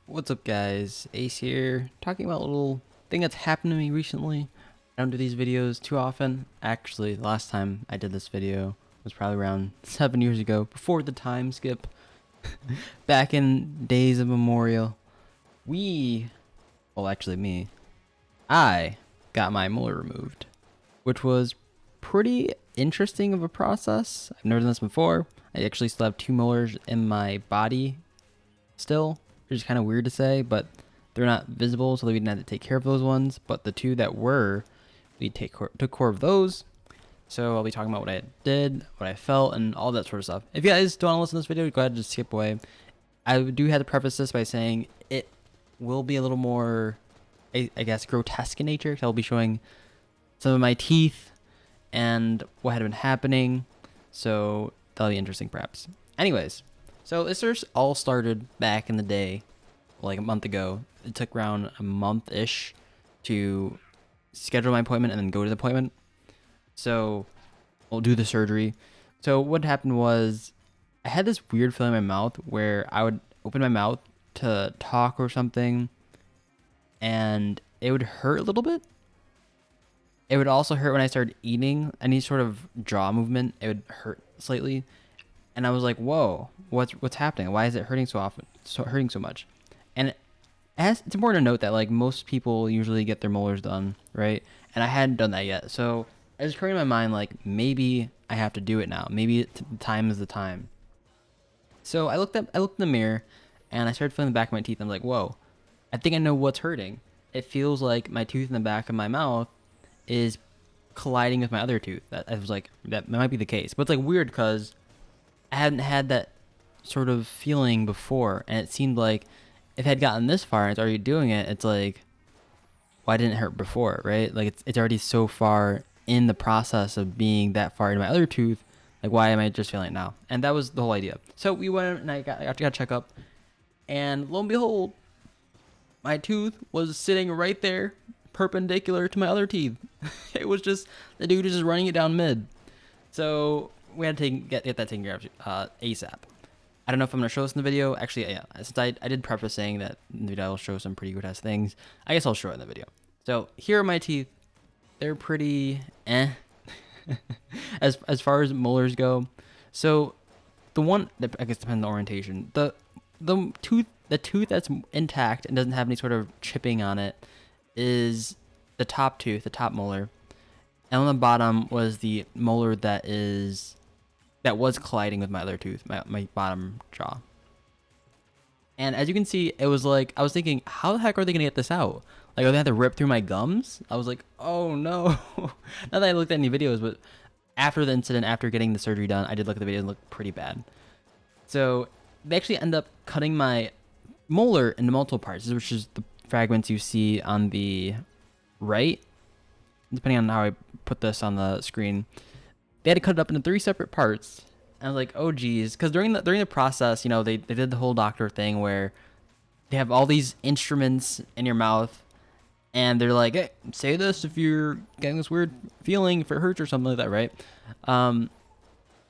What's up, guys? Ace here, talking about a little thing that's happened to me recently. I don't do these videos too often. Actually, the last time I did this video was probably around 7 years ago, before the time skip. Back in days of Memorial. Actually me, I got my molar removed, which was pretty interesting of a process. I've never done this before. I actually still have 2 molars in my body still, which is kind of weird to say, but they're not visible, so we didn't have to take care of those ones. But the 2 that were, we took care of those. So I'll be talking about what I did, what I felt, and all that sort of stuff. If you guys don't want to listen to this video, go ahead and just skip away. I do have to preface this by saying it will be a little more, I guess, grotesque in nature. I'll be showing some of my teeth and what had been happening, so that'll be interesting perhaps. Anyways, so this all started back in the day, like a month ago. It took around a month-ish to schedule my appointment and then go to the appointment. So we'll do the surgery. So what happened was I had this weird feeling in my mouth where I would open my mouth to talk or something and it would hurt a little bit. It would also hurt when I started eating. Any sort of jaw movement, it would hurt slightly. And I was like, whoa, what's happening? Why is it hurting so often, hurting so much? And it's important to note that like most people usually get their molars done, right? And I hadn't done that yet. So it was occurring in my mind, like, maybe I have to do it now. Maybe time is the time. So I looked in the mirror and I started feeling the back of my teeth. I'm like, whoa, I think I know what's hurting. It feels like my tooth in the back of my mouth is colliding with my other tooth. I was like, that might be the case. But it's like weird because I hadn't had that sort of feeling before. And it seemed like if I had gotten this far and it's already doing it, it's like, why didn't it hurt before, right? Like it's already so far in the process of being that far into my other tooth. Like, why am I just feeling it now? And that was the whole idea. So we went and I got a checkup, and lo and behold, my tooth was sitting right there, perpendicular to my other teeth. It was just, the dude was just running it down mid. So we had to get that taken care of ASAP. I don't know if I'm going to show this in the video. Actually, yeah, since I did preface saying that in the video I'll show some pretty grotesque things, I guess I'll show it in the video. So here are my teeth. They're pretty as far as molars go. So the one that, I guess, depends on the orientation. The tooth that's intact and doesn't have any sort of chipping on it is the top tooth, the top molar. And on the bottom was the molar that was colliding with my other tooth, my bottom jaw. And as you can see, it was like, I was thinking, how the heck are they gonna get this out? Like, are they have to rip through my gums? I was like, oh no. Not that I looked at any videos, but after the incident, after getting the surgery done, I did look at the video and it looked pretty bad. So they actually end up cutting my molar into multiple parts, which is the fragments you see on the right, depending on how I put this on the screen. They had to cut it up into 3 separate parts. And I was like, oh geez, because during the process, you know, they did the whole doctor thing where they have all these instruments in your mouth, and they're like, hey, say this if you're getting this weird feeling, if it hurts or something like that, right?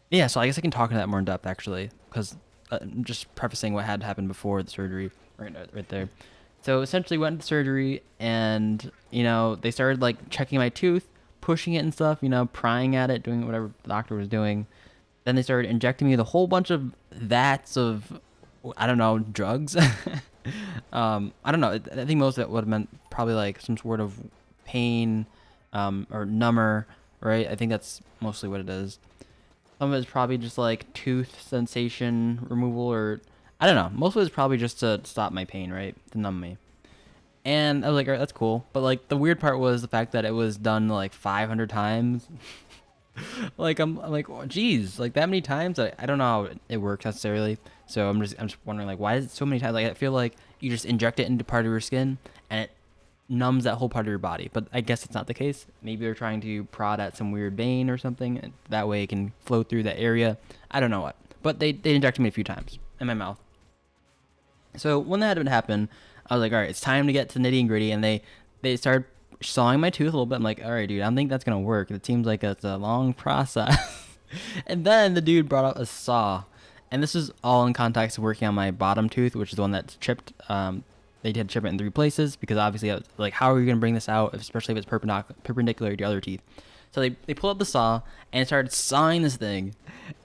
Yeah, so I guess I can talk into that more in depth actually, because I'm just prefacing what had happened before the surgery, right there. So essentially went to surgery, and you know, they started like checking my tooth, pushing it and stuff, you know, prying at it, doing whatever the doctor was doing. Then they started injecting me with a whole bunch of vats of, I don't know, drugs. I don't know. I think most of it would have meant probably like some sort of pain or number, right? I think that's mostly what it is. Some of it is probably just like tooth sensation removal, or I don't know. Most of it is probably just to stop my pain, right? To numb me. And I was like, all right, that's cool. But like the weird part was the fact that it was done like 500 times. Like I'm like, oh, geez, like that many times. I don't know how it works necessarily. So I'm just wondering, like, why is it so many times? Like I feel like you just inject it into part of your skin and it numbs that whole part of your body. But I guess it's not the case. Maybe they're trying to prod at some weird vein or something, and that way it can flow through that area. I don't know what. But they injected me a few times in my mouth. So when that had happened, I was like, all right, it's time to get to the nitty and gritty. And they started sawing my tooth a little bit. I'm like, all right, dude, I don't think that's gonna work. It seems like it's a long process. And then the dude brought out a saw, And this is all in context of working on my bottom tooth, which is the one that's chipped. They did chip it in 3 places because obviously, I was like, how are you going to bring this out, especially if it's perpendicular to your other teeth? So they pulled up the saw and started sawing this thing.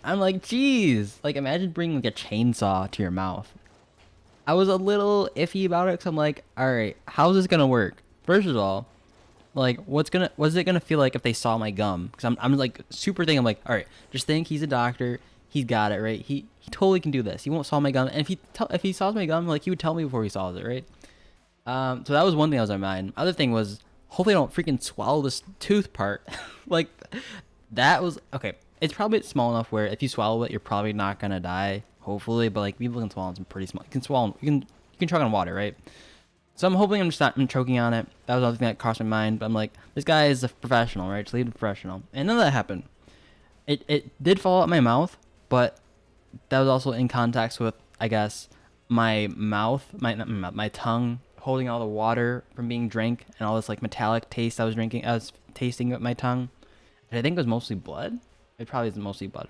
I'm like, geez, like imagine bringing like a chainsaw to your mouth. I was a little iffy about it because I'm like, all right, how's this gonna work? First of all, like, what's it gonna feel like if they saw my gum? Because I'm like super thinking, I'm like, all right, just think he's a doctor, he's got it, right? He totally can do this. He won't saw my gum, and if he saws my gum, like he would tell me before he saws it, right? So that was one thing that was on my mind. Other thing was, hopefully I don't freaking swallow this tooth part. Like, that was okay. It's probably small enough where if you swallow it, you're probably not gonna die. Hopefully, but like people can swallow some pretty small. You can swallow. You can choke on water, right? So I'm hoping I'm choking on it. That was the other thing that crossed my mind. But I'm like, this guy is a professional, right? Just leave him professional. And none of that happened. It did fall out my mouth, but that was also in context with, I guess, my mouth, my tongue holding all the water from being drank and all this like metallic taste I was tasting with my tongue. And I think it was mostly blood. It probably is mostly blood.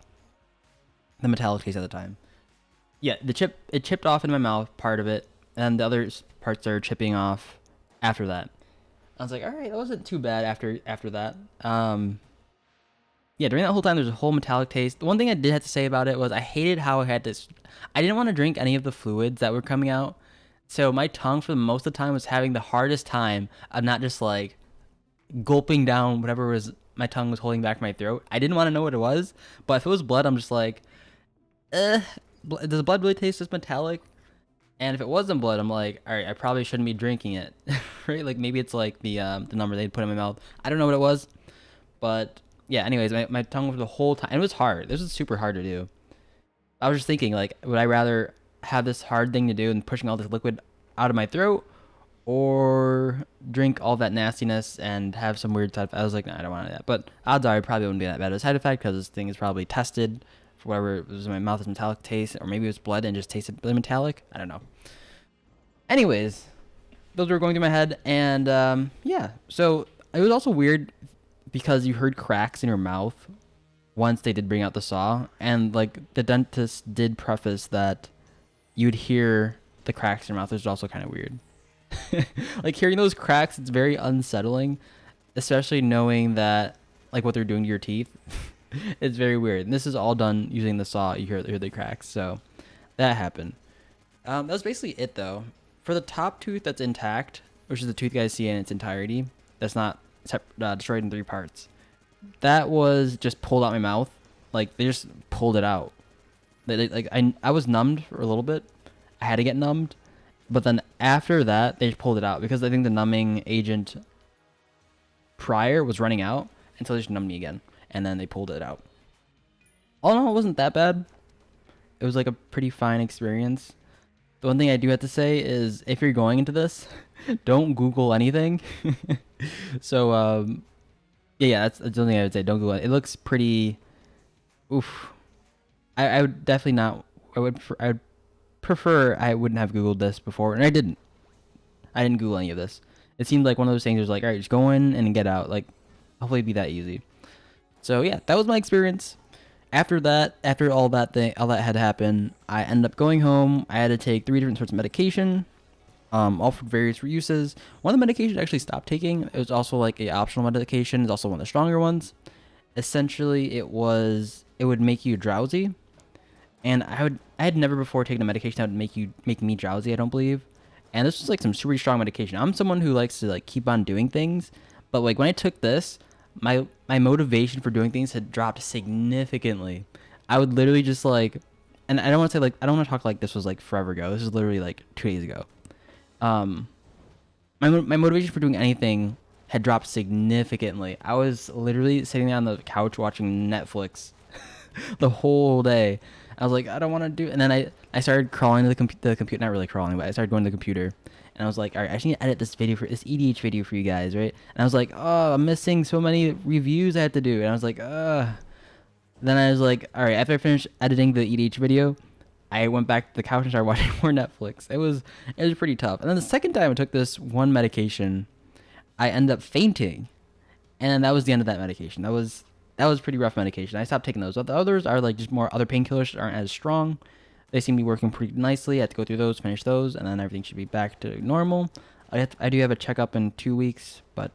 The metallic taste at the time. Yeah, it chipped off in my mouth, part of it, and the other parts started chipping off after that. I was like, all right, that wasn't too bad after that. Yeah, during that whole time, there's a whole metallic taste. The one thing I did have to say about it was I hated how I had this. I didn't want to drink any of the fluids that were coming out. So my tongue, for the most of the time, was having the hardest time of not just like gulping down whatever was my tongue was holding back my throat. I didn't want to know what it was, but if it was blood, I'm just like, does blood really taste this metallic? And if it wasn't blood, I'm like, all right, I probably shouldn't be drinking it, right? Like maybe it's like the number they'd put in my mouth. I don't know what it was, but yeah. Anyways, my tongue was the whole time. It was hard. This was super hard to do. I was just thinking, like, would I rather have this hard thing to do and pushing all this liquid out of my throat, or drink all that nastiness and have some weird side effect? I was like, nah, I don't want that. But odds are it probably wouldn't be that bad of a side effect because this thing is probably tested for whatever was in my mouth is metallic taste, or maybe it was blood and just tasted really metallic. I don't know. Anyways, those were going through my head, and yeah. So it was also weird because you heard cracks in your mouth once they did bring out the saw, and like the dentist did preface that you'd hear the cracks in your mouth, which is also kind of weird. Like hearing those cracks, it's very unsettling, especially knowing that like what they're doing to your teeth. It's very weird. And this is all done using the saw. You hear the cracks. So that happened. That was basically it though. For the top tooth that's intact, which is the tooth you guys see in its entirety, that's not destroyed in 3 parts. That was just pulled out my mouth. Like they just pulled it out. I was numbed for a little bit. I had to get numbed. But then after that, they pulled it out because I think the numbing agent prior was running out, and so they just numbed me again, and then they pulled it out. All in all, it wasn't that bad. It was like a pretty fine experience. The one thing I do have to say is if you're going into this, don't Google anything. So, yeah, that's the only thing I would say. Don't Google it. It looks pretty... Oof. I would definitely not... I would prefer I wouldn't have Googled this before, and I didn't. I didn't Google any of this. It seemed like one of those things was like, all right, just go in and get out. Like, hopefully it'd be that easy. So yeah, that was my experience. After that, after all that had to happen, I ended up going home. I had to take 3 different sorts of medication, all for various uses. One of the medications I actually stopped taking. It was also like a optional medication. It's also one of the stronger ones. Essentially, it would make you drowsy. And I had never before taken a medication that would make me drowsy, I don't believe. And this was like some super strong medication. I'm someone who likes to like keep on doing things, but like when I took this, my motivation for doing things had dropped significantly. I would literally just like, and I don't want to say like, I don't want to talk like this was like forever ago. This is literally like 2 days ago. My motivation for doing anything had dropped significantly. I was literally sitting on the couch watching Netflix the whole day. I was like, I don't want to do. And then I started crawling to the computer, not really crawling, but I started going to the computer. And I was like, all right, I just need to edit this EDH video for you guys, right? And I was like, oh, I'm missing so many reviews I have to do. And I was like, Then I was like, all right, after I finished editing the EDH video, I went back to the couch and started watching more Netflix. It was pretty tough. And then the second time I took this one medication, I ended up fainting. And that was the end of that medication. That was that was pretty rough medication. I stopped taking those. The others are like just more other painkillers that aren't as strong. They seem to be working pretty nicely. I have to go through those, finish those, and then everything should be back to normal. I do have a checkup in 2 weeks, but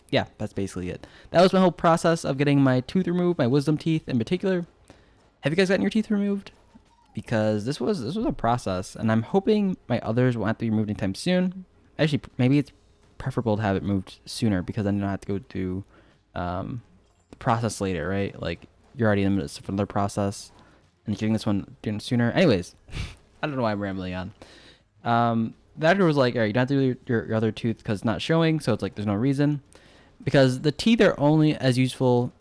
yeah, that's basically it. That was my whole process of getting my tooth removed, my wisdom teeth in particular. Have you guys gotten your teeth removed? Because this was a process, and I'm hoping my others won't have to be removed anytime soon. Actually, maybe it's preferable to have it moved sooner, because then you don't have to go through the process later, right? Like, you're already in the midst of another process, and getting this one done sooner. Anyways, I don't know why I'm rambling on. The doctor was like, all right, you don't have to do your other tooth because it's not showing, so it's like there's no reason. Because the teeth are only as useful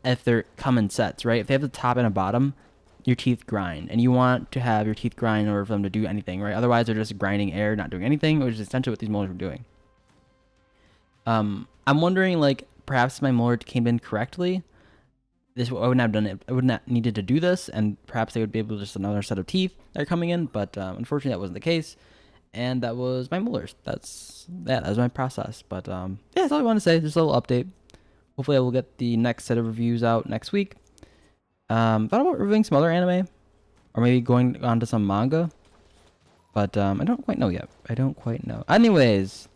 if they're come in sets, right? If they have a top and a bottom, your teeth grind, and you want to have your teeth grind in order for them to do anything, right? Otherwise, they're just grinding air, not doing anything, which is essentially what these molars were doing. I'm wondering, like, perhaps my molar came in correctly. I wouldn't have done it. I wouldn't have needed to do this, and perhaps they would be able to just another set of teeth that are coming in, but unfortunately, that wasn't the case. And that was my molars. That was my process. But yeah, that's all I want to say. Just a little update. Hopefully, I will get the next set of reviews out next week. Thought about reviewing some other anime, or maybe going on to some manga, but I don't quite know yet. I don't quite know. Anyways,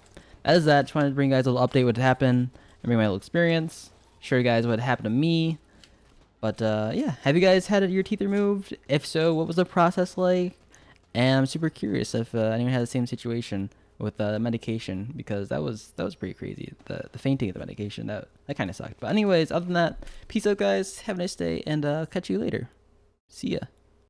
that is that. Just wanted to bring you guys a little update what happened and bring my little experience. Show you guys what happened to me. But yeah, have you guys had your teeth removed? If so, what was the process like? And I'm super curious if anyone had the same situation with medication, because that was pretty crazy. The fainting of the medication, that kind of sucked. But anyways, other than that, peace out, guys. Have a nice day, and I'll catch you later. See ya.